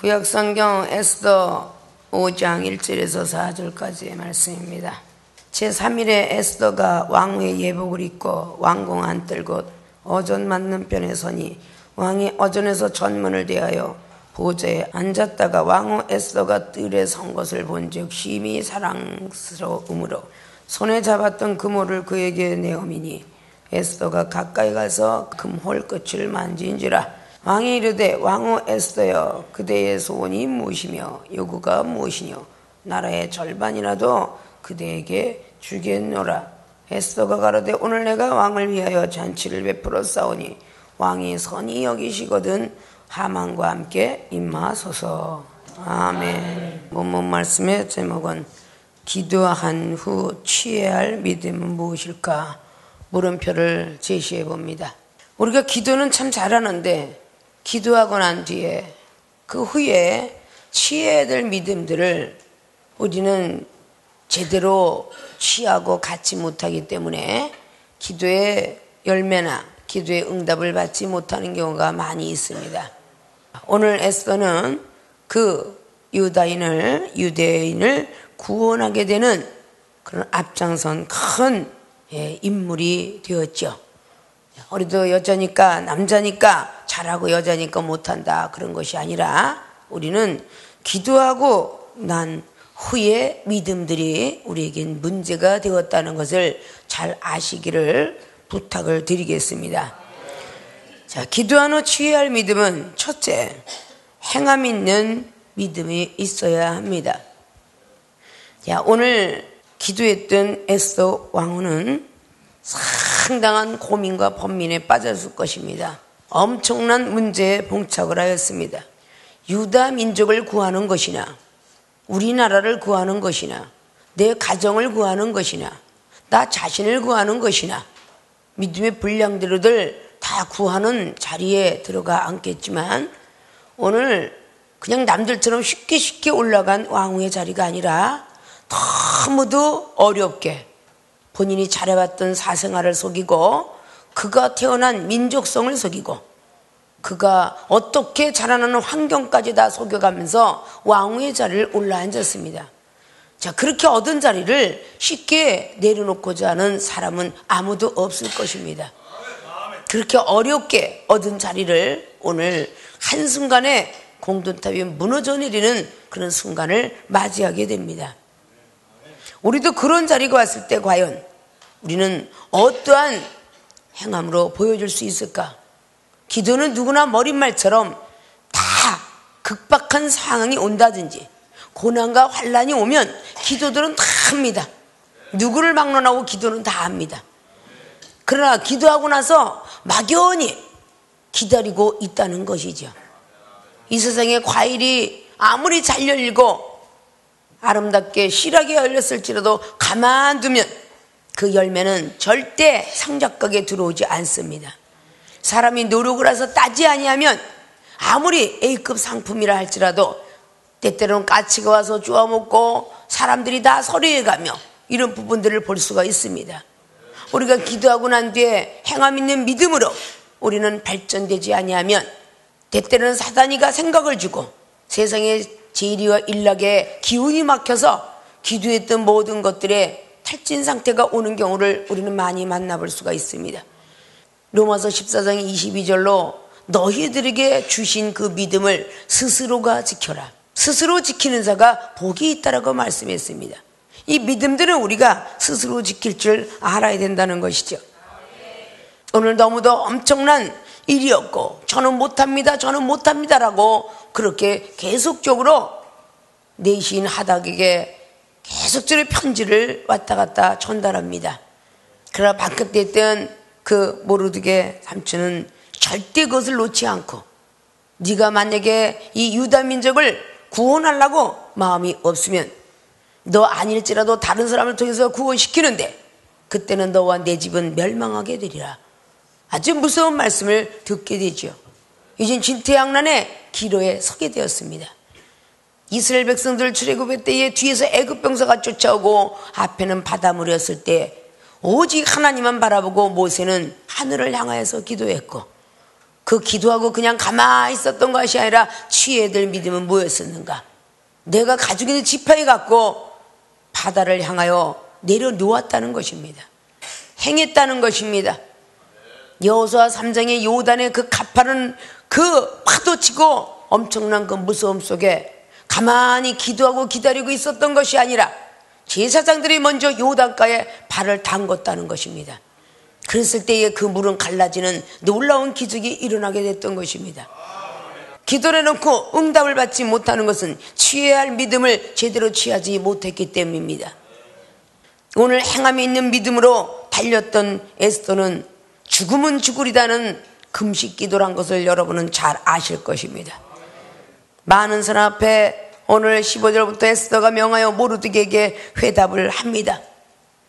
구약성경 에스더 5장 1절에서 4절까지의 말씀입니다. 제3일에 에스더가 왕후의 예복을 입고 왕궁 안뜰 곳 어전 맞는편에 서니 왕이 어전에서 전문을 대하여 보좌에 앉았다가 왕후 에스더가 뜰에 선 것을 본즉 심히 사랑스러우므로 손에 잡았던 금홀을 그에게 내어미니 에스더가 가까이 가서 금홀 끝을 만진지라. 왕이 이르되 왕후 에스더여 그대의 소원이 무엇이며 요구가 무엇이뇨 나라의 절반이라도 그대에게 주겠노라. 에스더가 가로되 오늘 내가 왕을 위하여 잔치를 베풀어 싸우니 왕이 선히 여기시거든 하만과 함께 임하소서. 아멘. 본문 말씀의 제목은 기도한 후 취해야 할 믿음은 무엇일까? 물음표를 제시해 봅니다. 우리가 기도는 참 잘하는데 기도하고 난 뒤에 그 후에 취해야 될 믿음들을 우리는 제대로 취하고 갖지 못하기 때문에 기도의 열매나 기도의 응답을 받지 못하는 경우가 많이 있습니다. 오늘 에스더는 그 유대인을 구원하게 되는 그런 앞장선 큰 인물이 되었죠. 우리도 여자니까 남자니까 잘하고 여자니까 못한다 그런 것이 아니라 우리는 기도하고 난 후에 믿음들이 우리에겐 문제가 되었다는 것을 잘 아시기를 부탁을 드리겠습니다. 자, 기도한 후 취해야 할 믿음은 첫째, 행함 있는 믿음이 있어야 합니다. 자, 오늘 기도했던 에스더 왕후는 상당한 고민과 번민에 빠졌을 것입니다. 엄청난 문제에 봉착을 하였습니다. 유다 민족을 구하는 것이나 우리나라를 구하는 것이나 내 가정을 구하는 것이나 나 자신을 구하는 것이나 믿음의 분량대로들 다 구하는 자리에 들어가 앉겠지만 오늘 그냥 남들처럼 쉽게 올라간 왕후의 자리가 아니라 너무도 어렵게 본인이 잘해왔던 사생활을 속이고 그가 태어난 민족성을 속이고 그가 어떻게 자라나는 환경까지 다 속여가면서 왕후의 자리를 올라앉았습니다. 자, 그렇게 얻은 자리를 쉽게 내려놓고자 하는 사람은 아무도 없을 것입니다. 그렇게 어렵게 얻은 자리를 오늘 한순간에 공든탑이 무너져 내리는 그런 순간을 맞이하게 됩니다. 우리도 그런 자리가 왔을 때 과연 우리는 어떠한 행함으로 보여줄 수 있을까? 기도는 누구나 머릿말처럼 다 극박한 상황이 온다든지 고난과 환난이 오면 기도들은 다 합니다. 누구를 막론하고 기도는 다 합니다. 그러나 기도하고 나서 막연히 기다리고 있다는 것이죠. 이 세상에 과일이 아무리 잘 열리고 아름답게 실하게 열렸을지라도 가만두면 그 열매는 절대 상자가게 들어오지 않습니다. 사람이 노력을 해서 따지 아니하면 아무리 A급 상품이라 할지라도 때때로는 까치가 와서 주워먹고 사람들이 다 서류해가며 이런 부분들을 볼 수가 있습니다. 우리가 기도하고 난 뒤에 행함 있는 믿음으로 우리는 발전되지 아니하면 때때로는 사단이가 생각을 주고 세상의 재리와 일락에 기운이 막혀서 기도했던 모든 것들에 탈진 상태가 오는 경우를 우리는 많이 만나볼 수가 있습니다. 로마서 14장 22절로 너희들에게 주신 그 믿음을 스스로가 지켜라. 스스로 지키는 자가 복이 있다라고 말씀했습니다. 이 믿음들은 우리가 스스로 지킬 줄 알아야 된다는 것이죠. 오늘 너무도 엄청난 일이었고 저는 못합니다라고 그렇게 계속적으로 내신 하닥에게 계속적으로 편지를 왔다 갔다 전달합니다. 그러나 방끝에 있던 그 모르드게 삼촌은 절대 그것을 놓지 않고 네가 만약에 이 유다 민족을 구원하려고 마음이 없으면 너 아닐지라도 다른 사람을 통해서 구원시키는데 그때는 너와 내 집은 멸망하게 되리라. 아주 무서운 말씀을 듣게 되죠. 이젠 진퇴양난의 기로에 서게 되었습니다. 이스라엘 백성들 출애굽의 때에 뒤에서 애굽 병사가 쫓아오고 앞에는 바닷물이었을 때 오직 하나님만 바라보고 모세는 하늘을 향하여서 기도했고 그 기도하고 그냥 가만히 있었던 것이 아니라 취해야 될 믿음은 뭐였었는가? 내가 가지고 있는 지팡이 갖고 바다를 향하여 내려놓았다는 것입니다. 행했다는 것입니다. 여호수아 3장의 요단의 그 가파른 그 파도치고 엄청난 그 무서움 속에 가만히 기도하고 기다리고 있었던 것이 아니라 제사장들이 먼저 요단가에 발을 담궜다는 것입니다. 그랬을 때에 그 물은 갈라지는 놀라운 기적이 일어나게 됐던 것입니다. 기도를 해놓고 응답을 받지 못하는 것은 취해야 할 믿음을 제대로 취하지 못했기 때문입니다. 오늘 행함이 있는 믿음으로 달렸던 에스더는 죽으면 죽으리다는 금식 기도란 것을 여러분은 잘 아실 것입니다. 많은 사람 앞에 오늘 15절부터 에스더가 명하여 모르드게에게 회답을 합니다.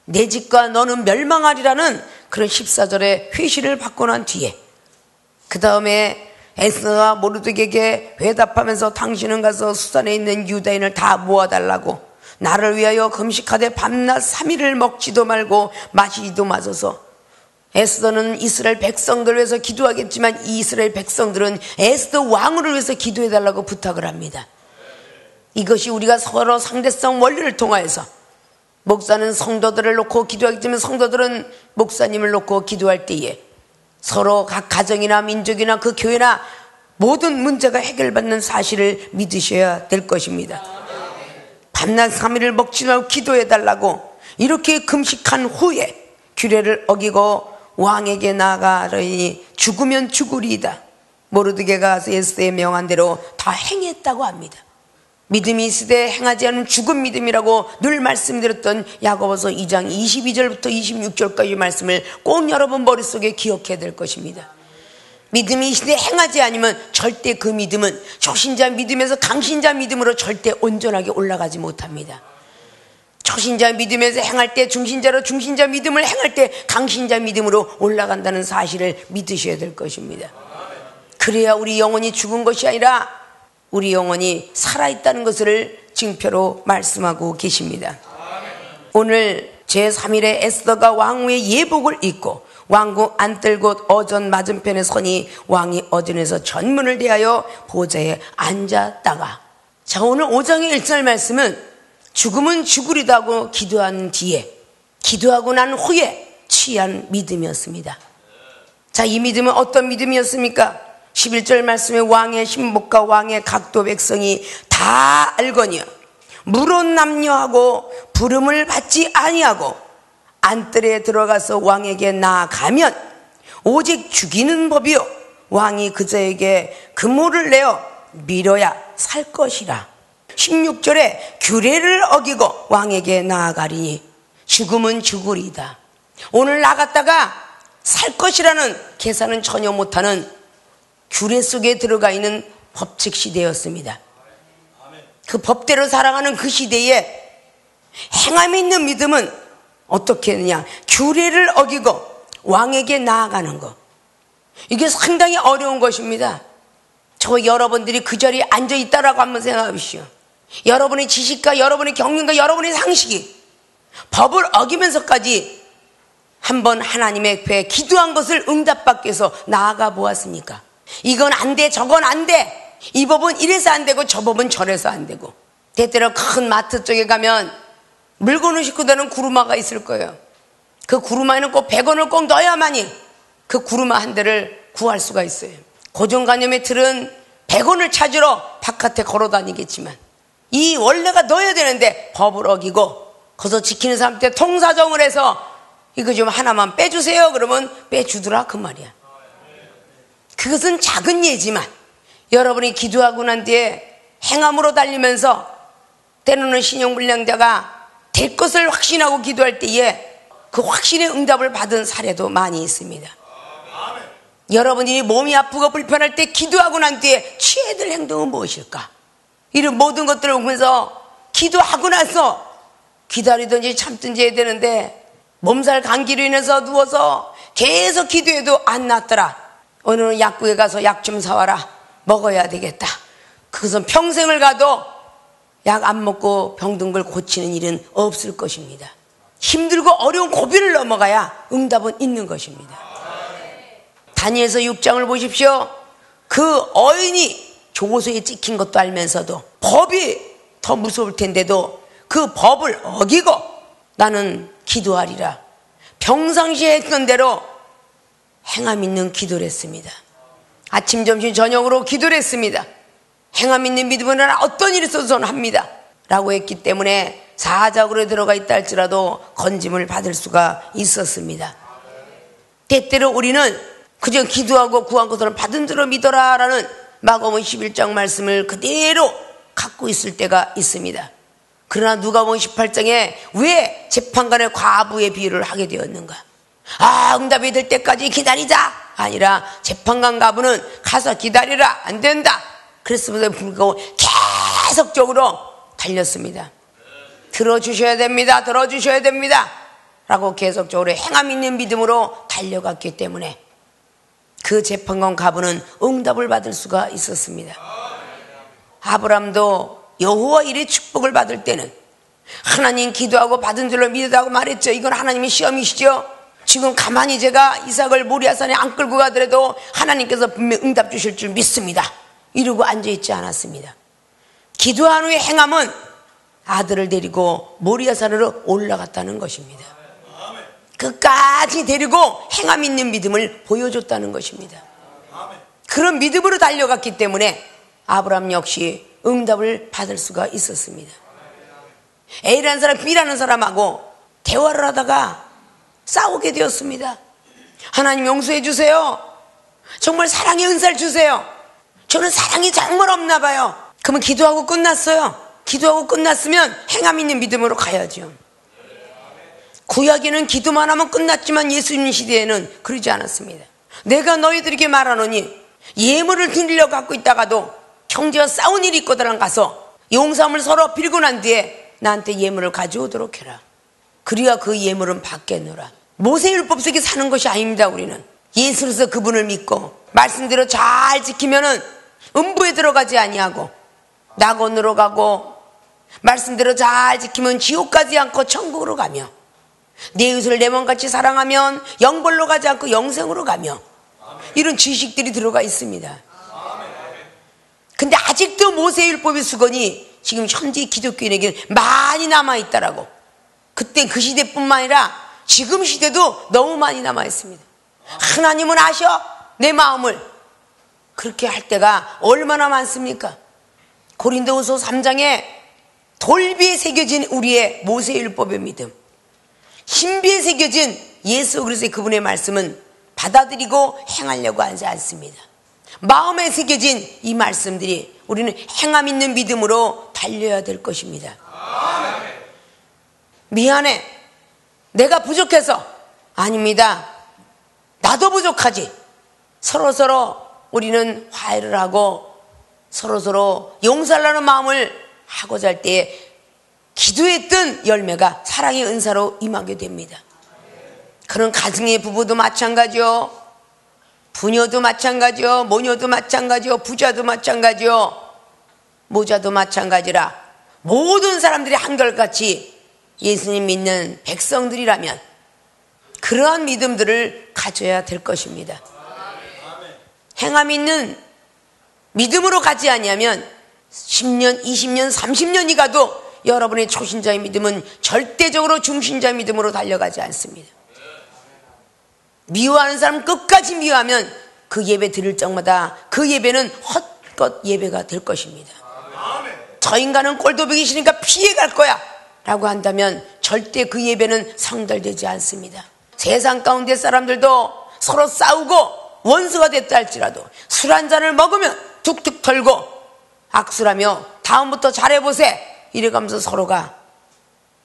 내 집과 너는 멸망하리라는 그런 14절의 회시를 받고 난 뒤에 그 다음에 에스더가 모르드게에게 회답하면서 당신은 가서 수산에 있는 유다인을 다 모아달라고 나를 위하여 금식하되 밤낮 3일을 먹지도 말고 마시지도 마소서. 에스더는 이스라엘 백성들을 위해서 기도하겠지만 이 이스라엘 백성들은 에스더 왕을 위해서 기도해달라고 부탁을 합니다. 이것이 우리가 서로 상대성 원리를 통하여서 목사는 성도들을 놓고 기도하겠지만 성도들은 목사님을 놓고 기도할 때에 서로 각 가정이나 민족이나 그 교회나 모든 문제가 해결받는 사실을 믿으셔야 될 것입니다. 밤낮 3일을 먹지 말고 기도해달라고 이렇게 금식한 후에 규례를 어기고 왕에게 나아가려니 죽으면 죽으리이다. 모르드게가 에스더의 명한 대로 다 행했다고 합니다. 믿음이 있으되 행하지 않은 죽은 믿음이라고 늘 말씀드렸던 야고보서 2장 22절부터 26절까지 말씀을 꼭 여러분 머릿속에 기억해야 될 것입니다. 믿음이 있으되 행하지 않으면 절대 그 믿음은 초신자 믿음에서 강신자 믿음으로 절대 온전하게 올라가지 못합니다. 초신자 믿음에서 행할 때 중신자로 중신자 믿음을 행할 때 강신자 믿음으로 올라간다는 사실을 믿으셔야 될 것입니다. 그래야 우리 영혼이 죽은 것이 아니라 우리 영혼이 살아있다는 것을 증표로 말씀하고 계십니다. 오늘 제3일에 에스더가 왕후의 예복을 입고 왕궁 안뜰곳 어전 맞은편에 서니 왕이 어전에서 전문을 대하여 보좌에 앉았다가 자 오늘 5장의 1절 말씀은 죽으면 죽으리다고 기도한 뒤에 기도하고 난 후에 취한 믿음이었습니다. 자, 이 믿음은 어떤 믿음이었습니까? 11절 말씀에 왕의 신복과 왕의 각도 백성이 다 알거니와 물은 남녀하고 부름을 받지 아니하고 안뜰에 들어가서 왕에게 나아가면 오직 죽이는 법이요 왕이 그자에게 금호를 내어 밀어야 살 것이라. 16절에 규례를 어기고 왕에게 나아가리니 죽으면 죽으리이다. 오늘 나갔다가 살 것이라는 계산은 전혀 못하는 규례 속에 들어가 있는 법칙 시대였습니다. 그 법대로 살아가는 그 시대에 행함이 있는 믿음은 어떻게 했느냐? 규례를 어기고 왕에게 나아가는 것. 이게 상당히 어려운 것입니다. 저 여러분들이 그 자리에 앉아있다라고 한번 생각하십시오. 여러분의 지식과 여러분의 경륜과 여러분의 상식이 법을 어기면서까지 한번 하나님의 궤에 기도한 것을 응답받기 위해서 나아가 보았습니까? 이건 안 돼, 저건 안 돼. 이 법은 이래서 안 되고 저 법은 저래서 안 되고. 때때로 큰 마트 쪽에 가면 물건을 싣고 다니는 구루마가 있을 거예요. 그 구루마에는 꼭 100원을 꼭 넣어야만이 그 구루마 한 대를 구할 수가 있어요. 고정관념의 틀은 100원을 찾으러 바깥에 걸어 다니겠지만 이 원래가 넣어야 되는데 법을 어기고 거기서 지키는 사람한테 통사정을 해서 이거 좀 하나만 빼주세요. 그러면 빼주더라 그 말이야. 그것은 작은 예지만 여러분이 기도하고 난 뒤에 행함으로 달리면서 때로는 신용불량자가 될 것을 확신하고 기도할 때에 그 확신의 응답을 받은 사례도 많이 있습니다. 여러분이 몸이 아프고 불편할 때 기도하고 난 뒤에 취해야 될 행동은 무엇일까? 이런 모든 것들을 보면서 기도하고 나서 기다리든지 참든지 해야 되는데 몸살 감기로 인해서 누워서 계속 기도해도 안 낫더라. 오늘은 약국에 가서 약 좀 사와라. 먹어야 되겠다. 그것은 평생을 가도 약 안 먹고 병든 걸 고치는 일은 없을 것입니다. 힘들고 어려운 고비를 넘어가야 응답은 있는 것입니다. 다니엘서 6장을 보십시오. 그 어인이 조소에 찍힌 것도 알면서도 법이 더 무서울 텐데도 그 법을 어기고 나는 기도하리라. 평상시에 했던 대로 행함 있는 기도를 했습니다. 아침, 점심, 저녁으로 기도를 했습니다. 행함 있는 믿음은 어떤 일이 있어서는 합니다 라고 했기 때문에 사자굴에 들어가 있다 할지라도 건짐을 받을 수가 있었습니다. 때때로 우리는 그저 기도하고 구한 것을 받은 줄로 믿어라 라는 마가복음 11장 말씀을 그대로 갖고 있을 때가 있습니다. 그러나 누가복음 18장에 왜 재판관의 과부의 비유를 하게 되었는가? 응답이 될 때까지 기다리자 아니라 재판관 과부는 가서 기다리라, 안 된다 그랬음에도 불구하고 계속적으로 달렸습니다. 들어주셔야 됩니다, 들어주셔야 됩니다 라고 계속적으로 행함 있는 믿음으로 달려갔기 때문에 그 재판관 과부는 응답을 받을 수가 있었습니다. 아브라함도 여호와 일의 축복을 받을 때는 하나님 기도하고 받은 줄로 믿었다고 말했죠. 이건 하나님의 시험이시죠. 지금 가만히 제가 이삭을 모리아산에 안 끌고 가더라도 하나님께서 분명 응답 주실 줄 믿습니다 이러고 앉아있지 않았습니다. 기도한 후에 행함은 아들을 데리고 모리아산으로 올라갔다는 것입니다. 끝까지 데리고 행함 있는 믿음을 보여줬다는 것입니다. 그런 믿음으로 달려갔기 때문에 아브라함 역시 응답을 받을 수가 있었습니다. A라는 사람, B라는 사람하고 대화를 하다가 싸우게 되었습니다. 하나님 용서해 주세요. 정말 사랑의 은사를 주세요. 저는 사랑이 정말 없나 봐요. 그러면 기도하고 끝났어요. 기도하고 끝났으면 행함 있는 믿음으로 가야죠. 구약에는 기도만 하면 끝났지만 예수님 시대에는 그러지 않았습니다. 내가 너희들에게 말하노니 예물을 드리려고 갖고 있다가도 형제와 싸운 일이 있거든 가서 용서함을 서로 빌고 난 뒤에 나한테 예물을 가져오도록 해라. 그래야 그 예물은 받겠노라. 모세율법 속에 사는 것이 아닙니다. 우리는 예수로서 그분을 믿고 말씀대로 잘 지키면은 음부에 들어가지 아니하고 낙원으로 가고 말씀대로 잘 지키면 지옥 가지 않고 천국으로 가며 내 이웃을 내 몸같이 사랑하면 영벌로 가지 않고 영생으로 가며 이런 지식들이 들어가 있습니다. 근데 아직도 모세율법의 수건이 지금 현재 기독교인에게 많이 남아있다라고. 그때 그 시대뿐만 아니라 지금 시대도 너무 많이 남아있습니다. 하나님은 아셔 내 마음을. 그렇게 할 때가 얼마나 많습니까? 고린도후서 3장에 돌비에 새겨진 우리의 모세율법의 믿음, 신비에 새겨진 예수 그리스도의 그분의 말씀은 받아들이고 행하려고 하지 않습니다. 마음에 새겨진 이 말씀들이 우리는 행함 있는 믿음으로 달려야 될 것입니다. 미안해, 내가 부족해서. 아닙니다. 나도 부족하지. 서로서로 우리는 화해를 하고 서로서로 용서하려는 마음을 하고자 할 때에 기도했던 열매가 사랑의 은사로 임하게 됩니다. 그런 가정의 부부도 마찬가지요, 부녀도 마찬가지요, 모녀도 마찬가지요, 부자도 마찬가지요, 모자도 마찬가지라 모든 사람들이 한결같이 예수님 믿는 백성들이라면 그러한 믿음들을 가져야 될 것입니다. 행함 있는 믿음으로 가지 아니하면 10년, 20년, 30년이 가도 여러분의 초신자의 믿음은 절대적으로 중신자의 믿음으로 달려가지 않습니다. 미워하는 사람 끝까지 미워하면 그 예배 드릴 적마다 그 예배는 헛것 예배가 될 것입니다. 저 인간은 꼴도보기 싫으니까 피해갈 거야 라고 한다면 절대 그 예배는 성달되지 않습니다. 세상 가운데 사람들도 서로 싸우고 원수가 됐다 할지라도 술 한 잔을 먹으면 툭툭 털고 악수라며 다음부터 잘해보세 이래가면서 서로가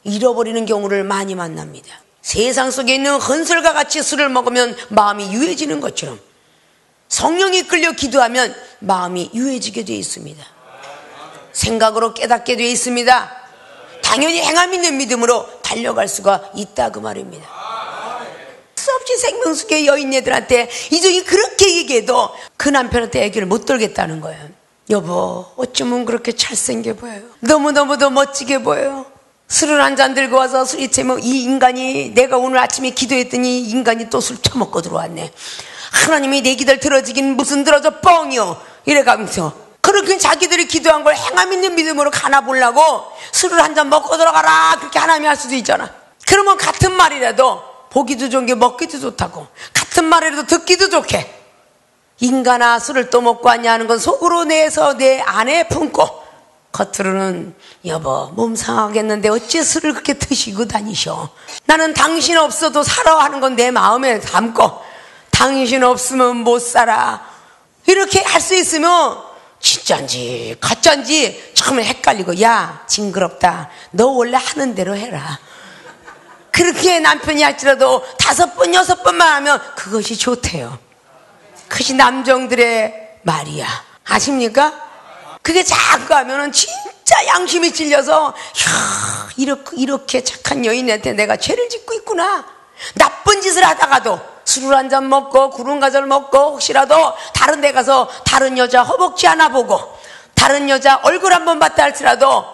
잃어버리는 경우를 많이 만납니다. 세상 속에 있는 헌설과 같이 술을 먹으면 마음이 유해지는 것처럼 성령이 끌려 기도하면 마음이 유해지게 되어 있습니다. 생각으로 깨닫게 되어 있습니다. 당연히 행함 있는 믿음으로 달려갈 수가 있다 그 말입니다. 수없이 생명수계 여인네들한테 이종이 그렇게 얘기해도 그 남편한테 애기를 못 돌겠다는 거예요. 여보, 어쩌면 그렇게 잘생겨 보여요. 너무너무도 멋지게 보여요. 술을 한 잔 들고 와서 술이 채면 이 인간이, 내가 오늘 아침에 기도했더니 이 인간이 또 술 처먹고 들어왔네. 하나님이 내 기도를 들어주긴 무슨 들어줘 뻥이요 이래가면서 그렇게 자기들이 기도한 걸 행함 있는 믿음으로 가나 보려고 술을 한 잔 먹고 들어가라 그렇게 하나님이 할 수도 있잖아. 그러면 같은 말이라도 보기도 좋은 게 먹기도 좋다고, 같은 말이라도 듣기도 좋게, 인간아 술을 또 먹고 왔냐 하는 건 속으로 내서 내 안에 품고 겉으로는 여보 몸 상하겠는데 어찌 술을 그렇게 드시고 다니셔, 나는 당신 없어도 살아 하는 건 내 마음에 담고 당신 없으면 못 살아 이렇게 할 수 있으면 진짠지 가짠지 처음에 헷갈리고 야 징그럽다 너 원래 하는 대로 해라 그렇게 남편이 할지라도 5번 6번만 하면 그것이 좋대요. 그것이 남정들의 말이야. 아십니까? 그게 자꾸 하면은 진짜 양심이 찔려서 이렇게 착한 여인한테 내가 죄를 짓고 있구나. 나쁜 짓을 하다가도 술을 한 잔 먹고 구름 과자를 먹고 혹시라도 다른 데 가서 다른 여자 허벅지 하나 보고 다른 여자 얼굴 한번 봤다 할지라도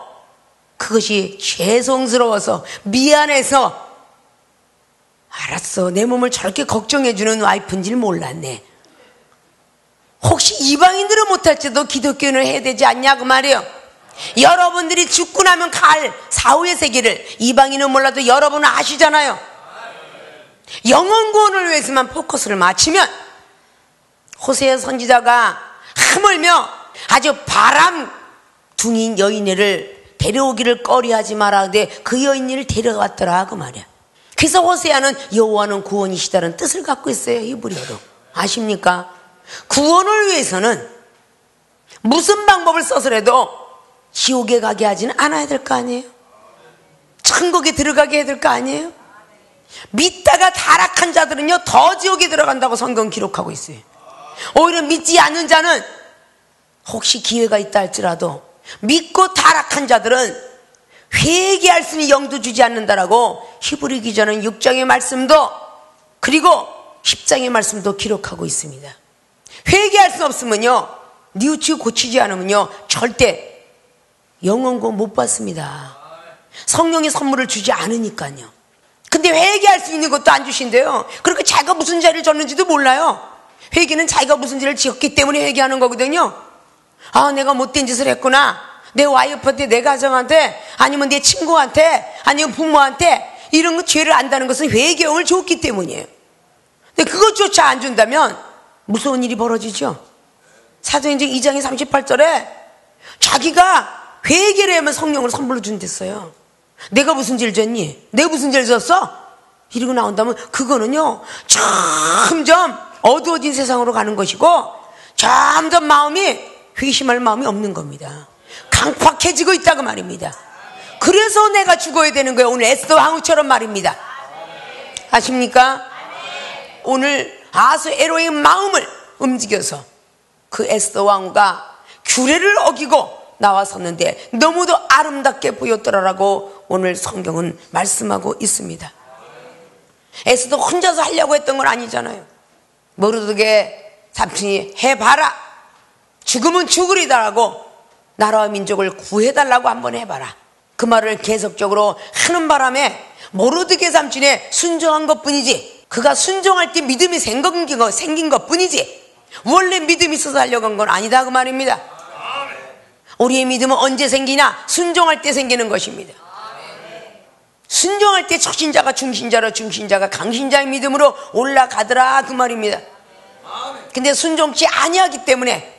그것이 죄송스러워서 미안해서 알았어 내 몸을 저렇게 걱정해주는 와이프인 줄 몰랐네. 혹시 이방인들은 못할지도 기독교인을 해야 되지 않냐 그 말이에요. 여러분들이 죽고 나면 갈 사후의 세계를 이방인은 몰라도 여러분은 아시잖아요. 영혼 구원을 위해서만 포커스를 맞추면 호세아 선지자가 하물며 아주 바람둥인 여인을 데려오기를 꺼리하지 마라. 근데 그 여인을 데려왔더라 그 말이야. 그래서 호세아는 여호와는 구원이시다는 뜻을 갖고 있어요. 히브리어로. 아십니까? 구원을 위해서는 무슨 방법을 써서라도 지옥에 가게 하지는 않아야 될 거 아니에요. 천국에 들어가게 해야 될 거 아니에요. 믿다가 타락한 자들은요 더 지옥에 들어간다고 성경 기록하고 있어요. 오히려 믿지 않는 자는 혹시 기회가 있다 할지라도 믿고 타락한 자들은 회개할 수 있는 영도 주지 않는다라고 히브리 기자는 6장의 말씀도 그리고 10장의 말씀도 기록하고 있습니다. 회개할 수 없으면요 뉘우치고 고치지 않으면요 절대 영원구원 못 받습니다. 성령의 선물을 주지 않으니까요. 근데 회개할 수 있는 것도 안 주신대요. 그렇게 자기가 무슨 죄를 졌는지도 몰라요. 회개는 자기가 무슨 죄를 지었기 때문에 회개하는 거거든요. 아 내가 못된 짓을 했구나. 내 와이프한테 내 가정한테 아니면 내 친구한테 아니면 부모한테 이런 거 죄를 안다는 것은 회개형을 줬기 때문이에요. 근데 그것조차 안 준다면 무서운 일이 벌어지죠. 사도행전 2장의 38절에 자기가 회개를 하면 성령을 선물로 준댔어요. 내가 무슨 죄를 졌니? 내가 무슨 죄를 졌어? 이러고 나온다면 그거는요 점점 어두워진 세상으로 가는 것이고 점점 마음이 회심할 마음이 없는 겁니다. 강팍해지고 있다고 말입니다. 그래서 내가 죽어야 되는 거예요. 오늘 에스더 왕후처럼 말입니다. 아십니까? 오늘 아수에로의 마음을 움직여서 그 에스더 왕후가 규례를 어기고 나왔었는데 너무도 아름답게 보였더라라고 오늘 성경은 말씀하고 있습니다. 에스더 혼자서 하려고 했던 건 아니잖아요. 모르드게 삼촌이 해봐라. 죽으면 죽으리다라고 나라와 민족을 구해달라고 한번 해봐라. 그 말을 계속적으로 하는 바람에 모르드게 삼촌의 순종한 것뿐이지 그가 순종할 때 믿음이 생긴 것뿐이지 원래 믿음이 있어서 하려고 한 건 아니다 그 말입니다. 우리의 믿음은 언제 생기냐? 순종할 때 생기는 것입니다. 순종할 때 초신자가 중신자로 중신자가 강신자의 믿음으로 올라가더라 그 말입니다. 근데 순종치 아니하기 때문에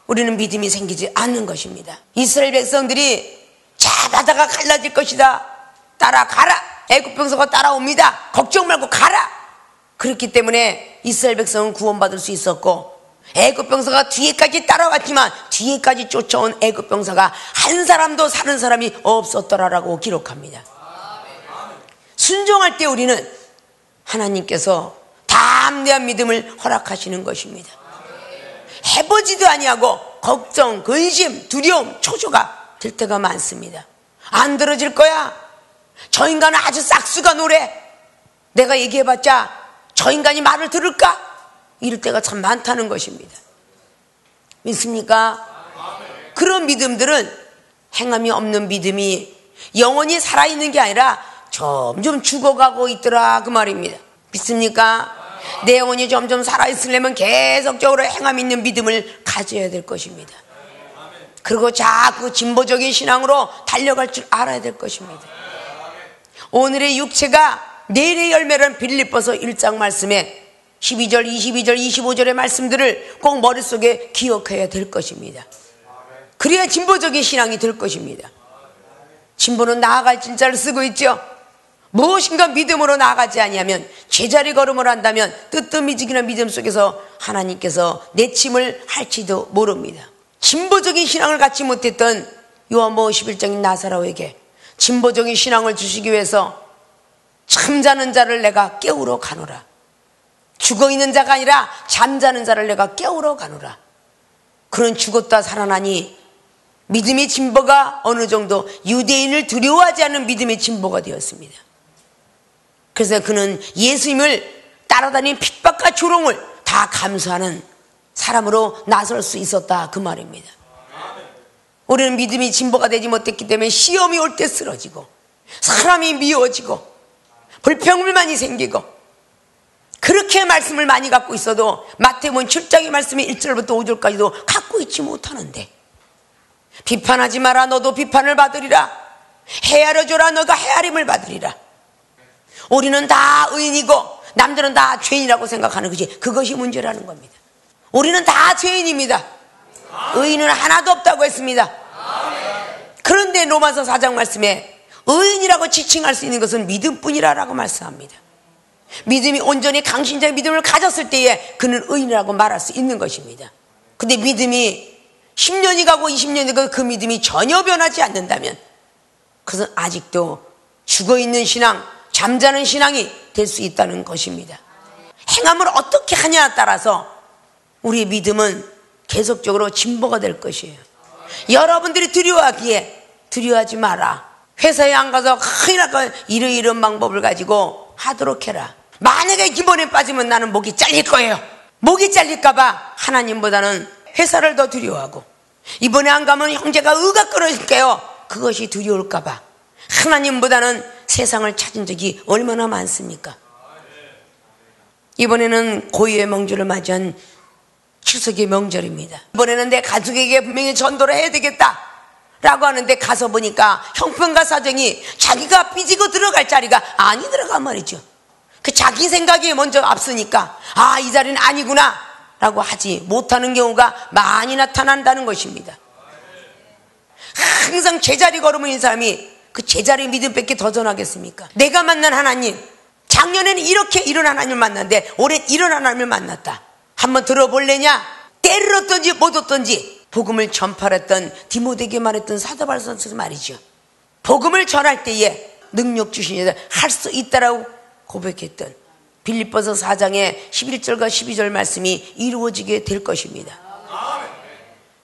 우리는 믿음이 생기지 않는 것입니다. 이스라엘 백성들이 자 바다가 갈라질 것이다 따라가라. 애굽 병사가 따라옵니다. 걱정 말고 가라. 그렇기 때문에 이스라엘 백성은 구원받을 수 있었고 애굽 병사가 뒤에까지 따라왔지만 뒤에까지 쫓아온 애굽 병사가 한 사람도 사는 사람이 없었더라라고 기록합니다. 순종할 때 우리는 하나님께서 담대한 믿음을 허락하시는 것입니다. 해보지도 아니하고 걱정, 근심, 두려움, 초조가 들 때가 많습니다. 안 들어질 거야. 저 인간은 아주 싹수가 노래. 내가 얘기해봤자 저 인간이 말을 들을까? 이럴 때가 참 많다는 것입니다. 믿습니까? 그런 믿음들은 행함이 없는 믿음이 영원히 살아있는 게 아니라 점점 죽어가고 있더라 그 말입니다. 믿습니까? 내 영혼이 점점 살아있으려면 계속적으로 행함 있는 믿음을 가져야 될 것입니다. 그리고 자꾸 진보적인 신앙으로 달려갈 줄 알아야 될 것입니다. 오늘의 육체가 내일의 열매라는 빌립보서 1장 말씀에 12절, 22절, 25절의 말씀들을 꼭 머릿속에 기억해야 될 것입니다. 그래야 진보적인 신앙이 될 것입니다. 진보는 나아갈 진짜를 쓰고 있죠. 무엇인가 믿음으로 나아가지 아니하면 제자리 걸음을 한다면 뜨뜻미지근한 믿음 속에서 하나님께서 내침을 할지도 모릅니다. 진보적인 신앙을 갖지 못했던 요한복음 11장인 나사로에게 진보적인 신앙을 주시기 위해서 잠자는 자를 내가 깨우러 가노라. 죽어있는 자가 아니라 잠자는 자를 내가 깨우러 가노라. 그는 죽었다 살아나니 믿음의 진보가 어느 정도 유대인을 두려워하지 않는 믿음의 진보가 되었습니다. 그래서 그는 예수님을 따라다닌 핍박과 조롱을 다 감수하는 사람으로 나설 수 있었다, 그 말입니다. 우리는 믿음이 진보가 되지 못했기 때문에 시험이 올 때 쓰러지고 사람이 미워지고 불평불만이 생기고 그렇게 말씀을 많이 갖고 있어도 마태복음 7장의 말씀이 1절부터 5절까지도 갖고 있지 못하는데, 비판하지 마라 너도 비판을 받으리라, 헤아려 줘라 너가 헤아림을 받으리라. 우리는 다 의인이고 남들은 다 죄인이라고 생각하는 그것이 문제라는 겁니다. 우리는 다 죄인입니다. 의인은 하나도 없다고 했습니다. 그런데 로마서 4장 말씀에 의인이라고 지칭할 수 있는 것은 믿음뿐이라고 말씀합니다. 믿음이 온전히 강신자의 믿음을 가졌을 때에 그는 의인이라고 말할 수 있는 것입니다. 근데 믿음이 10년이 가고 20년이 가고 그 믿음이 전혀 변하지 않는다면 그것은 아직도 죽어있는 신앙, 잠자는 신앙이 될 수 있다는 것입니다. 행함을 어떻게 하냐에 따라서 우리의 믿음은 계속적으로 진보가 될 것이에요. 여러분들이 두려워하기에 두려워하지 마라. 회사에 안 가서 큰일 날까 이런 방법을 가지고 하도록 해라. 만약에 기본에 빠지면 나는 목이 잘릴 거예요. 목이 잘릴까봐 하나님보다는 회사를 더 두려워하고, 이번에 안 가면 형제가 의가 끊어질게요. 그것이 두려울까봐 하나님보다는 세상을 찾은 적이 얼마나 많습니까? 이번에는 고유의 명절을 맞이한 추석의 명절입니다. 이번에는 내 가족에게 분명히 전도를 해야 되겠다 라고 하는데 가서 보니까 형편과 사정이 자기가 삐지고 들어갈 자리가 아니 들어간 말이죠. 그 자기 생각이 먼저 앞서니까 이 자리는 아니구나 라고 하지 못하는 경우가 많이 나타난다는 것입니다. 항상 제자리 걸음인 사람이 그 제자리 믿음밖에 더 전하겠습니까? 내가 만난 하나님, 작년에는 이렇게 이런 하나님을 만났는데 올해 이런 하나님을 만났다. 한번 들어볼래냐? 때를 얻든지 못 얻든지 복음을 전파했던 디모데에게 말했던 사도 바울 선생님 말이죠. 복음을 전할 때에 능력 주신 여자 할 수 있다라고 고백했던 빌립보서 4장의 11절과 12절 말씀이 이루어지게 될 것입니다.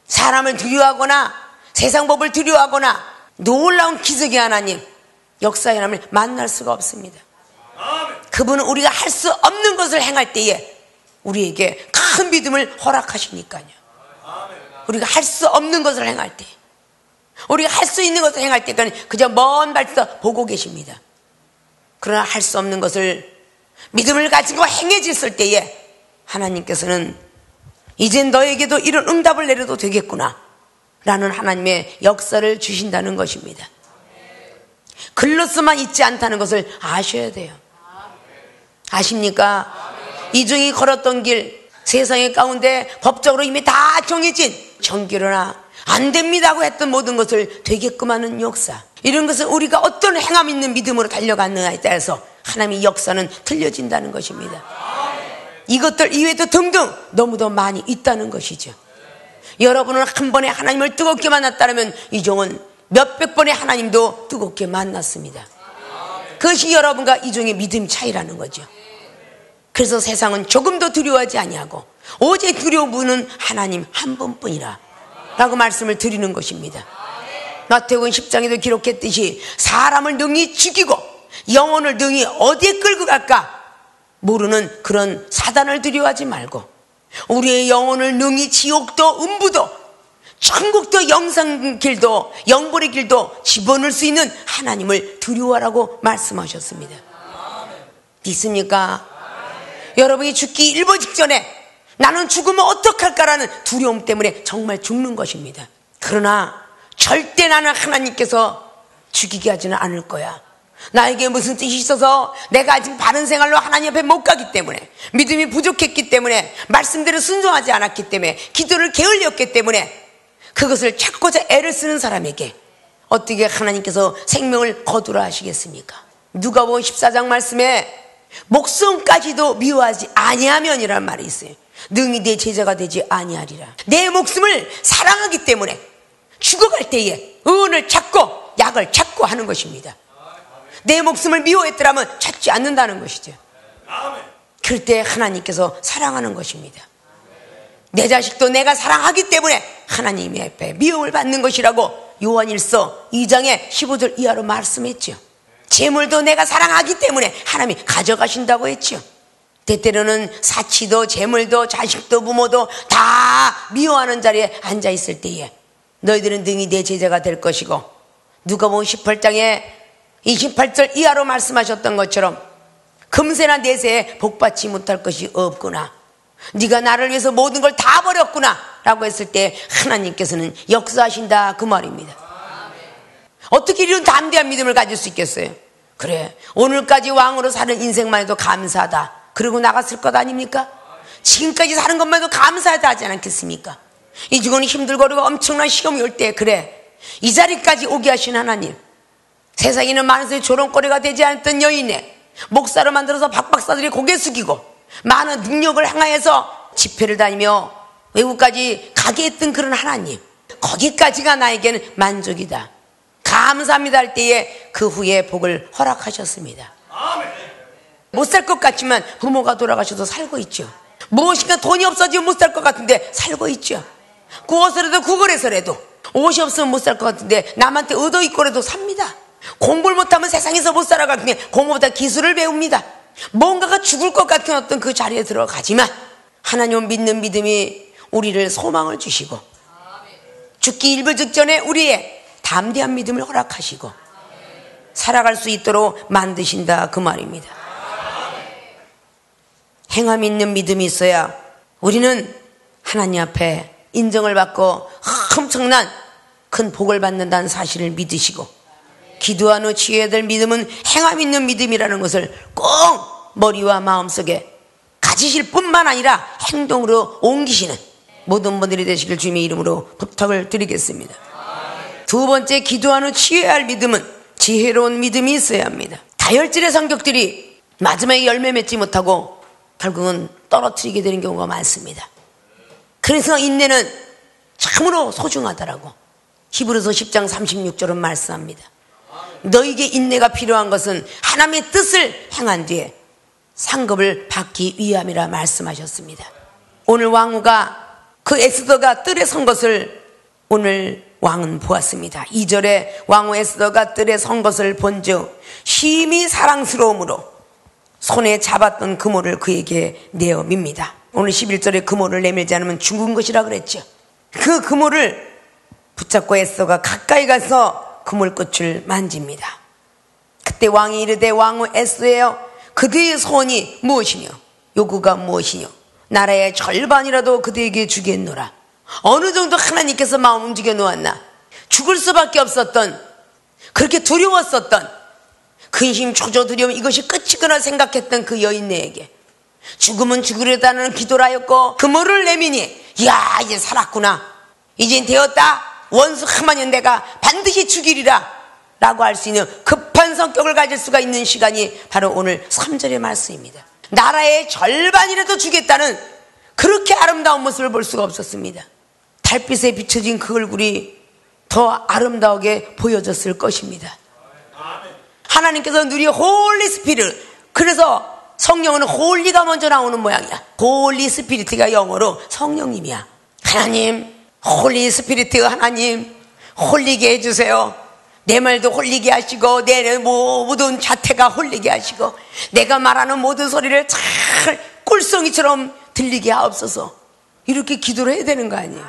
사람을 두려워하거나 세상 법을 두려워하거나 놀라운 기적의 하나님, 역사의 하나님을 만날 수가 없습니다. 그분은 우리가 할 수 없는 것을 행할 때에 우리에게 큰 믿음을 허락하시니까요. 우리가 할 수 없는 것을 행할 때, 우리가 할 수 있는 것을 행할 때까지 그저 먼 발에서 보고 계십니다. 그러나 할 수 없는 것을 믿음을 가지고 행해졌을 때에 하나님께서는 이젠 너에게도 이런 응답을 내려도 되겠구나 라는 하나님의 역사를 주신다는 것입니다. 글로서만 있지 않다는 것을 아셔야 돼요. 아십니까? 이종이 걸었던 길, 세상의 가운데 법적으로 이미 다 정해진 정기로나 안 됩니다고 했던 모든 것을 되게끔 하는 역사, 이런 것은 우리가 어떤 행함 있는 믿음으로 달려가느냐에 따라서 하나님의 역사는 틀려진다는 것입니다. 이것들 이외에도 등등 너무도 많이 있다는 것이죠. 여러분은 한 번에 하나님을 뜨겁게 만났다면 이종은 몇백 번의 하나님도 뜨겁게 만났습니다. 그것이 여러분과 이종의 믿음 차이라는 거죠. 그래서 세상은 조금도 두려워하지 아니하고 오직 두려운 분은 하나님 한 분뿐이라 라고 말씀을 드리는 것입니다. 마태복음 10장에도 기록했듯이 사람을 능히 죽이고 영혼을 능히 어디에 끌고 갈까 모르는 그런 사단을 두려워하지 말고 우리의 영혼을 능히 지옥도 음부도 천국도 영생길도 영벌의 길도 집어넣을 수 있는 하나님을 두려워하라고 말씀하셨습니다. 믿습니까? 여러분이 죽기 일보 직전에 나는 죽으면 어떡할까라는 두려움 때문에 정말 죽는 것입니다. 그러나 절대 나는 하나님께서 죽이게 하지는 않을 거야. 나에게 무슨 뜻이 있어서 내가 아직 바른 생활로 하나님 앞에 못 가기 때문에, 믿음이 부족했기 때문에, 말씀대로 순종하지 않았기 때문에, 기도를 게을렸기 때문에 그것을 찾고자 애를 쓰는 사람에게 어떻게 하나님께서 생명을 거두라 하시겠습니까? 누가복음 14장 말씀에 목숨까지도 미워하지 아니하면이라는 말이 있어요. 능히 내 제자가 되지 아니하리라. 내 목숨을 사랑하기 때문에 죽어갈 때에 의원을 찾고 약을 찾고 하는 것입니다. 내 목숨을 미워했더라면 찾지 않는다는 것이죠. 그럴 때 하나님께서 사랑하는 것입니다. 내 자식도 내가 사랑하기 때문에 하나님의 앞에 미움을 받는 것이라고 요한일서 2장의 15절 이하로 말씀했죠. 재물도 내가 사랑하기 때문에 하나님이 가져가신다고 했죠. 때때로는 사치도 재물도 자식도 부모도 다 미워하는 자리에 앉아있을 때에 너희들은 능히 내 제자가 될 것이고, 누가복음 18장에 28절 이하로 말씀하셨던 것처럼 금세나 내세에 복받지 못할 것이 없구나, 네가 나를 위해서 모든 걸 다 버렸구나 라고 했을 때 하나님께서는 역사하신다 그 말입니다. 어떻게 이런 담대한 믿음을 가질 수 있겠어요? 그래, 오늘까지 왕으로 사는 인생만 해도 감사하다 그러고 나갔을 것 아닙니까? 지금까지 사는 것만 해도 감사하다 하지 않겠습니까? 이 죽은 힘들고 어려고 엄청난 시험이 올 때, 그래, 이 자리까지 오게 하신 하나님, 세상에는 많은 조롱거리가 되지 않았던 여인에 목사로 만들어서 박박사들이 고개 숙이고 많은 능력을 향하여서 집회를 다니며 외국까지 가게 했던 그런 하나님, 거기까지가 나에게는 만족이다, 감사합니다 할 때에 그 후에 복을 허락하셨습니다. 못 살 것 같지만 부모가 돌아가셔도 살고 있죠. 무엇인가 돈이 없어지면 못 살 것 같은데 살고 있죠. 구워서라도 구걸해서라도, 옷이 없으면 못 살 것 같은데 남한테 얻어 입고라도 삽니다. 공부를 못하면 세상에서 못 살아갈 텐데 공부보다 기술을 배웁니다. 뭔가가 죽을 것 같은 어떤 그 자리에 들어가지만 하나님을 믿는 믿음이 우리를 소망을 주시고 죽기 일부 직전에 우리의 담대한 믿음을 허락하시고 살아갈 수 있도록 만드신다 그 말입니다. 행함 있는 믿음이 있어야 우리는 하나님 앞에 인정을 받고 엄청난 큰 복을 받는다는 사실을 믿으시고, 기도한 후 취해야 될 믿음은 행함 있는 믿음이라는 것을 꼭 머리와 마음속에 가지실 뿐만 아니라 행동으로 옮기시는 모든 분들이 되시길 주님의 이름으로 부탁을 드리겠습니다. 두 번째, 기도한 후 취해야 할 믿음은 지혜로운 믿음이 있어야 합니다. 다혈질의 성격들이 마지막에 열매 맺지 못하고 결국은 떨어뜨리게 되는 경우가 많습니다. 그래서 인내는 참으로 소중하더라고. 히브리서 10장 36절은 말씀합니다. 너에게 인내가 필요한 것은 하나님의 뜻을 행한 뒤에 상급을 받기 위함이라 말씀하셨습니다. 오늘 왕후가 그 에스더가 뜰에 선 것을 오늘 왕은 보았습니다. 2절에 왕후 에스더가 뜰에 선 것을 본즉 심히 사랑스러움으로 손에 잡았던 그모를 그에게 내어 밉니다. 오늘 11절에 그모를 내밀지 않으면 죽은 것이라 그랬죠. 그 그모를 붙잡고 에스더가 가까이 가서 그물 끝을 만집니다. 그때 왕이 이르되 왕후 에스더여, 그대의 소원이 무엇이뇨? 요구가 무엇이뇨? 나라의 절반이라도 그대에게 주겠노라. 어느 정도 하나님께서 마음 움직여 놓았나? 죽을 수밖에 없었던, 그렇게 두려웠었던, 근심 초조 두려움, 이것이 끝이구나 생각했던 그 여인네에게 죽으면 죽으려다는 기도를 하였고 그모를 내미니 야, 이제 살았구나, 이젠 되었다, 원수 하마년 내가 반드시 죽이리라 라고 할 수 있는 급한 성격을 가질 수가 있는 시간이 바로 오늘 3절의 말씀입니다. 나라의 절반이라도 주겠다는 그렇게 아름다운 모습을 볼 수가 없었습니다. 달빛에 비춰진 그 얼굴이 더 아름다우게 보여졌을 것입니다. 하나님께서 누리 홀리 스피릿, 그래서 성령은 홀리가 먼저 나오는 모양이야. 홀리 스피릿가 영어로 성령님이야. 하나님, 홀리 스피릿 하나님, 홀리게 해주세요. 내 말도 홀리게 하시고 내 모든 자태가 홀리게 하시고 내가 말하는 모든 소리를 잘 꿀송이처럼 들리게 하옵소서. 이렇게 기도를 해야 되는 거 아니에요?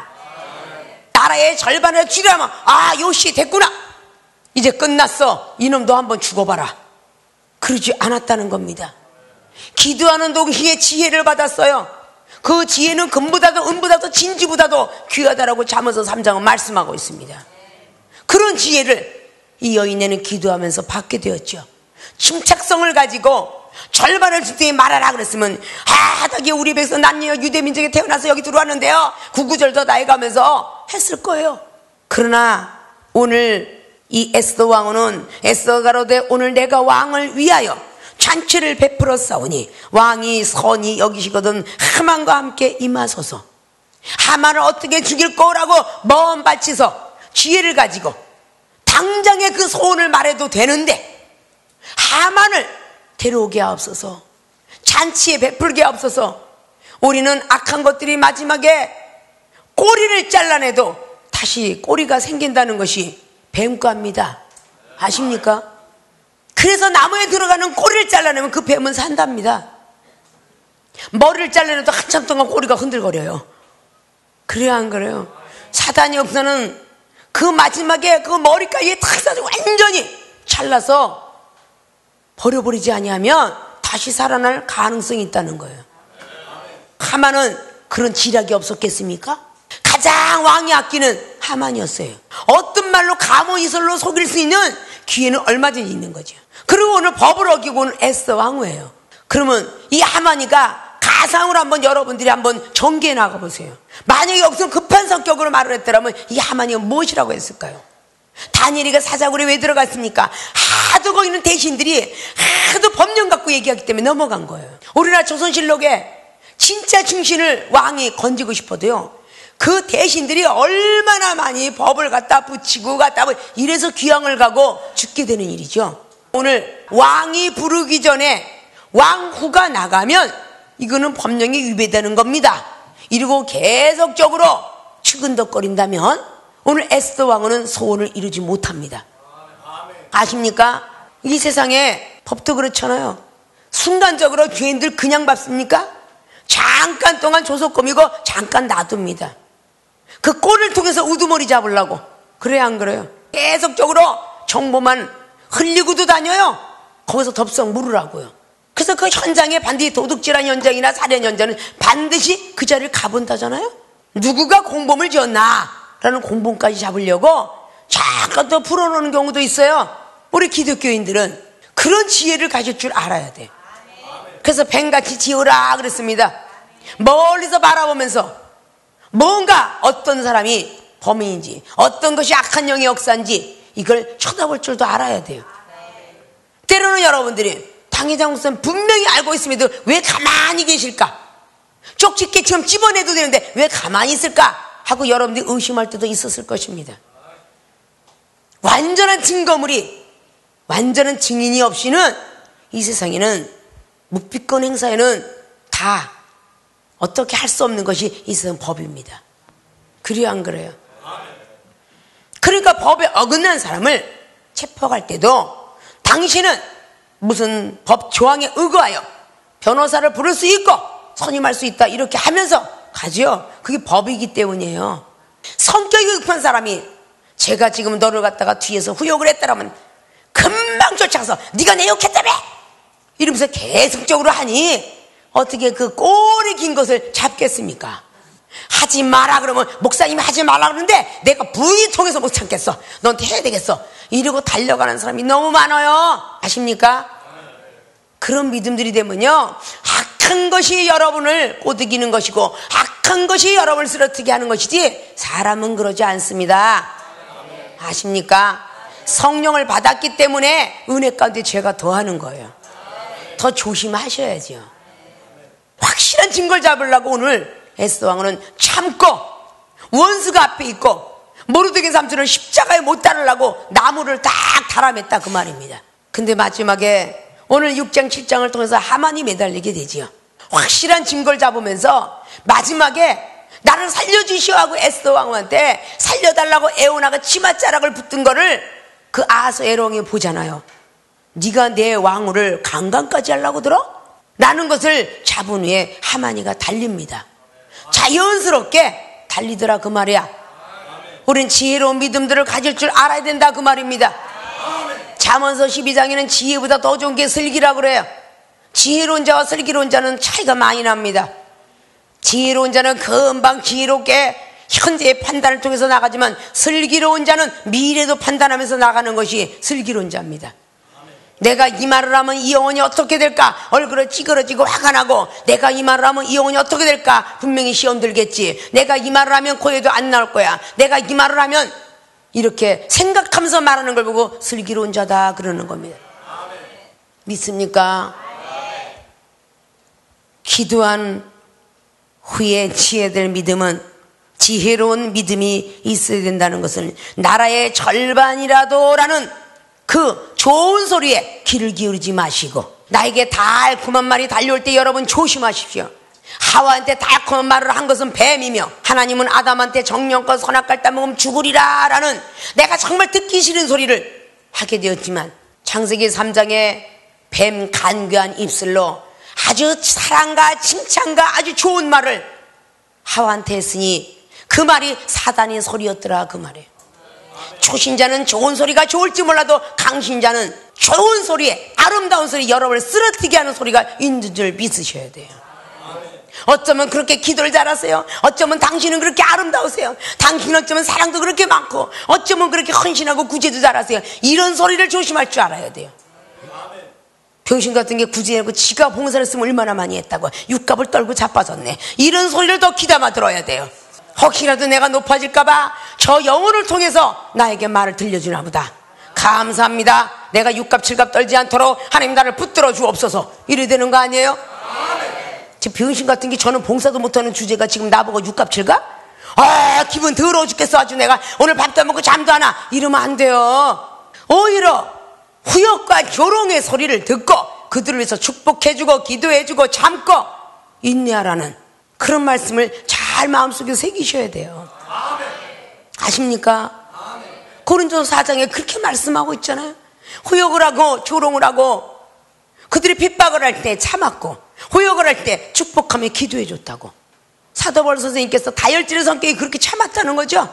나라의 절반을 주려면 아, 요시 됐구나, 이제 끝났어, 이놈도 한번 죽어봐라, 그러지 않았다는 겁니다. 기도하는 동시에 지혜를 받았어요. 그 지혜는 금보다도 은보다도 진주보다도 귀하다라고 잠언서 3장은 말씀하고 있습니다. 그런 지혜를 이 여인네는 기도하면서 받게 되었죠. 침착성을 가지고 절반을 주님이 말하라 그랬으면 하다기에 우리 백성 난 유대민족에 태어나서 여기 들어왔는데요, 구구절절 나해가면서 했을 거예요. 그러나 오늘 이 에스더 왕후는 에스더가 가로되 오늘 내가 왕을 위하여 잔치를 베풀어 싸우니 왕이 선히 여기시거든 하만과 함께 임하소서. 하만을 어떻게 죽일 거라고 먼 밭에서 지혜를 가지고 당장에 그 소원을 말해도 되는데 하만을 데려오게 하옵소서. 잔치에 베풀게 하옵소서. 우리는 악한 것들이 마지막에 꼬리를 잘라내도 다시 꼬리가 생긴다는 것이 뱀과입니다. 아십니까? 그래서 나무에 들어가는 꼬리를 잘라내면 그 뱀은 산답니다. 머리를 잘라내도 한참 동안 꼬리가 흔들거려요. 그래야 안 그래요? 사단이 없어는 그 마지막에 그 머리까지 탁 싸서 완전히 잘라서 버려버리지 아니하면 다시 살아날 가능성이 있다는 거예요. 하만은 그런 지략이 없었겠습니까? 가장 왕이 아끼는 하만이었어요. 어떤 말로 감언이설로 속일 수 있는 기회는 얼마든지 있는 거죠. 그리고 오늘 법을 어기고는 에스더 왕후예요. 그러면 이 하만이가 가상으로 한번 여러분들이 한번 전개해 나가보세요. 만약에 여기서 급한 성격으로 말을 했더라면 이 하만이가 무엇이라고 했을까요? 다니엘이가 사자굴에 왜 들어갔습니까? 하도 거기 있는 대신들이 하도 법령 갖고 얘기하기 때문에 넘어간 거예요. 우리나라 조선실록에 진짜 충신을 왕이 건지고 싶어도요, 그 대신들이 얼마나 많이 법을 갖다 붙이고 이래서 귀양을 가고 죽게 되는 일이죠. 오늘 왕이 부르기 전에 왕후가 나가면 이거는 법령이 위배되는 겁니다. 이러고 계속적으로 추근덕거린다면 오늘 에스더 왕후는 소원을 이루지 못합니다. 아십니까? 이 세상에 법도 그렇잖아요. 순간적으로 죄인들 그냥 밟습니까? 잠깐 동안 조속검이고 잠깐 놔둡니다. 그 꼴을 통해서 우두머리 잡으려고. 그래야 안 그래요? 계속적으로 정보만 흘리고도 다녀요. 거기서 덥석 물으라고요. 그래서 그 현장에 반드시 도둑질한 현장이나 살인 현장은 반드시 그 자리를 가본다잖아요. 누구가 공범을 지었나 라는 공범까지 잡으려고 잠깐 더 풀어놓는 경우도 있어요. 우리 기독교인들은 그런 지혜를 가질 줄 알아야 돼. 그래서 뱀같이 지으라 그랬습니다. 멀리서 바라보면서 뭔가 어떤 사람이 범인인지 어떤 것이 악한 영의 역사인지 이걸 쳐다볼 줄도 알아야 돼요. 때로는 여러분들이 당회장 목사님 분명히 알고 있음에도 왜 가만히 계실까? 쪽집게처럼 집어내도 되는데 왜 가만히 있을까? 하고 여러분들이 의심할 때도 있었을 것입니다. 완전한 증거물이, 완전한 증인이 없이는 이 세상에는 묵비권 행사에는 다 어떻게 할 수 없는 것이 이 세상 법입니다. 그래야 안 그래요? 그러니까 법에 어긋난 사람을 체포할 때도 당신은 무슨 법 조항에 의거하여 변호사를 부를 수 있고 선임할 수 있다 이렇게 하면서 가지요. 그게 법이기 때문이에요. 성격이 급한 사람이 제가 지금 너를 갖다가 뒤에서 후욕을 했다라면 금방 쫓아가서 네가 내 욕했다며 이러면서 계속적으로 하니 어떻게 그 꼬리 긴 것을 잡겠습니까? 하지 마라 그러면 목사님이 하지 말라 그러는데 내가 부이 통해서 못 참겠어. 너한테 해야 되겠어. 이러고 달려가는 사람이 너무 많아요. 아십니까? 그런 믿음들이 되면요, 악한 것이 여러분을 꼬드기는 것이고 악한 것이 여러분을 쓰러뜨게 하는 것이지 사람은 그러지 않습니다. 아십니까? 성령을 받았기 때문에 은혜 가운데 죄가 더하는 거예요. 더 조심하셔야죠. 확실한 증거를 잡으려고 오늘 에스더 왕후는 참고 원수가 앞에 있고 모르드게 삼촌을 십자가에 못 달으려고 나무를 딱 달아맸다 그 말입니다. 근데 마지막에 오늘 6장 7장을 통해서 하만이 매달리게 되지요. 확실한 증거를 잡으면서 마지막에 나를 살려주시오 하고 에스더 왕후한테 살려달라고 에오나가 치맛자락을 붙든 거를 그 아하수에롱이 보잖아요. 네가 내 왕후를 강간까지 하려고 들어? 라는 것을 잡은 후에 하만이가 달립니다. 자연스럽게 달리더라 그 말이야. 우린 지혜로운 믿음들을 가질 줄 알아야 된다 그 말입니다. 잠언서 12장에는 지혜보다 더 좋은 게 슬기라고 그래요. 지혜로운 자와 슬기로운 자는 차이가 많이 납니다. 지혜로운 자는 금방 지혜롭게 현재의 판단을 통해서 나가지만 슬기로운 자는 미래도 판단하면서 나가는 것이 슬기로운 자입니다. 내가 이 말을 하면 이 영혼이 어떻게 될까? 얼굴을 찌그러지고 화가 나고, 내가 이 말을 하면 이 영혼이 어떻게 될까? 분명히 시험 들겠지. 내가 이 말을 하면 고해도 안 나올 거야. 내가 이 말을 하면, 이렇게 생각하면서 말하는 걸 보고 슬기로운 자다 그러는 겁니다. 믿습니까? 기도한 후에 지혜될 믿음은, 지혜로운 믿음이 있어야 된다는 것은 나라의 절반이라도라는 그 좋은 소리에 귀를 기울이지 마시고, 나에게 달콤한 말이 달려올 때 여러분 조심하십시오. 하와한테 달콤한 말을 한 것은 뱀이며, 하나님은 아담한테 정령껏 선악과를 따먹으면 죽으리라 라는 내가 정말 듣기 싫은 소리를 하게 되었지만, 창세기 3장에 뱀 간교한 입술로 아주 사랑과 칭찬과 아주 좋은 말을 하와한테 했으니 그 말이 사단의 소리였더라 그 말이에요. 초신자는 좋은 소리가 좋을지 몰라도 강신자는 좋은 소리에, 아름다운 소리, 여러분을 쓰러뜨리게 하는 소리가 있는 줄 믿으셔야 돼요. 어쩌면 그렇게 기도를 잘하세요. 어쩌면 당신은 그렇게 아름다우세요. 당신은 어쩌면 사랑도 그렇게 많고, 어쩌면 그렇게 헌신하고 구제도 잘하세요. 이런 소리를 조심할 줄 알아야 돼요. 병신 같은 게 구제하고 지가 봉사를 했으면 얼마나 많이 했다고 육갑을 떨고 자빠졌네. 이런 소리를 더 귀담아 들어야 돼요. 혹시라도 내가 높아질까봐 저 영혼을 통해서 나에게 말을 들려주나 보다. 감사합니다. 내가 육갑 칠갑 떨지 않도록 하나님 나를 붙들어 주옵소서. 이래 되는 거 아니에요? 지금 병신 같은 게, 저는 봉사도 못하는 주제가 지금 나보고 육갑 칠갑? 기분 더러워 죽겠어. 아주 내가 오늘 밥도 안 먹고 잠도 안 와. 이러면 안 돼요. 오히려 후욕과 조롱의 소리를 듣고 그들을 위해서 축복해주고 기도해주고 참고 인내하라는 그런 말씀을 잘 마음속에 새기셔야 돼요. 아십니까? 고린도서 4장에 그렇게 말씀하고 있잖아요. 후욕을 하고 조롱을 하고 그들이 핍박을 할 때 참았고, 후욕을 할 때 축복하며 기도해줬다고. 사도 바울 선생님께서 다혈질의 성격이 그렇게 참았다는 거죠.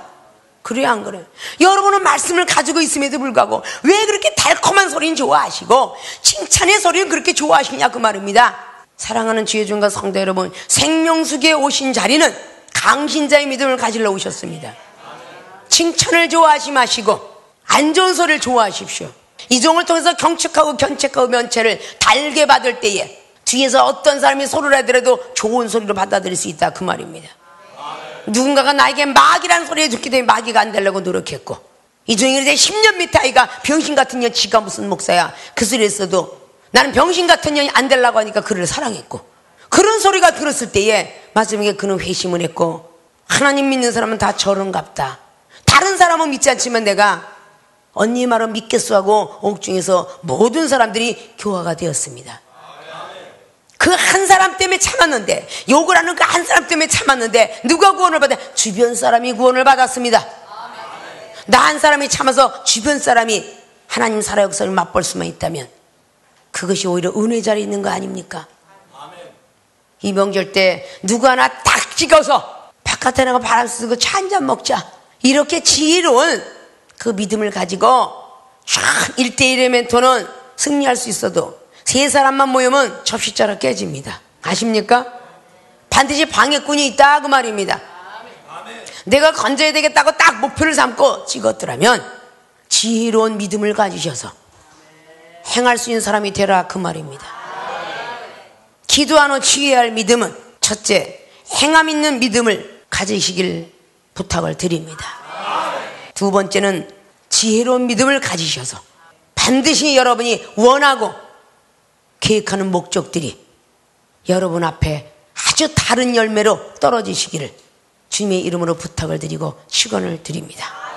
그래요 안 그래요? 여러분은 말씀을 가지고 있음에도 불구하고 왜 그렇게 달콤한 소리는 좋아하시고 칭찬의 소리는 그렇게 좋아하시냐 그 말입니다. 사랑하는 지혜중과 성도 여러분, 생명수기에 오신 자리는 강신자의 믿음을 가지러 오셨습니다. 칭찬을 좋아하지 마시고 안 좋은 소리를 좋아하십시오. 이 종을 통해서 경책하고 견책하고 면체를 달게 받을 때에 뒤에서 어떤 사람이 소리를 하더라도 좋은 소리로 받아들일 수 있다 그 말입니다. 누군가가 나에게 마귀라는 소리를 듣기 때문에 마귀가 안 되려고 노력했고, 이 종이 이제 10년 밑에 아이가 병신 같은 년, 지가 무슨 목사야 그 소리 했어도 나는 병신 같은 년이 안 되려고 하니까 그를 사랑했고, 그런 소리가 들었을 때에 마지막에 그는 회심을 했고, 하나님 믿는 사람은 다 저런갑다. 다른 사람은 믿지 않지만 내가 언니 말은 믿겠소 하고 옥중에서 모든 사람들이 교화가 되었습니다. 그 한 사람 때문에 참았는데, 욕을 하는 그 한 사람 때문에 참았는데 누가 구원을 받아? 주변 사람이 구원을 받았습니다. 나 한 사람이 참아서 주변 사람이 하나님 살아 역사를 맛볼 수만 있다면 그것이 오히려 은혜 자리에 있는 거 아닙니까? 이 명절 때 누구 하나 딱 찍어서 바깥에 나가 바람 쐬고 차 한잔 먹자, 이렇게 지혜로운 그 믿음을 가지고 1대1의 멘토는 승리할 수 있어도 세 사람만 모이면 접시자락 깨집니다. 아십니까? 반드시 방해꾼이 있다 그 말입니다. 내가 건져야 되겠다고 딱 목표를 삼고 찍었더라면 지혜로운 믿음을 가지셔서 행할 수 있는 사람이 되라 그 말입니다. 기도하는 지혜할 믿음은 첫째, 행함 있는 믿음을 가지시길 부탁을 드립니다. 두 번째는 지혜로운 믿음을 가지셔서 반드시 여러분이 원하고 계획하는 목적들이 여러분 앞에 아주 다른 열매로 떨어지시기를 주님의 이름으로 부탁을 드리고 축원을 드립니다.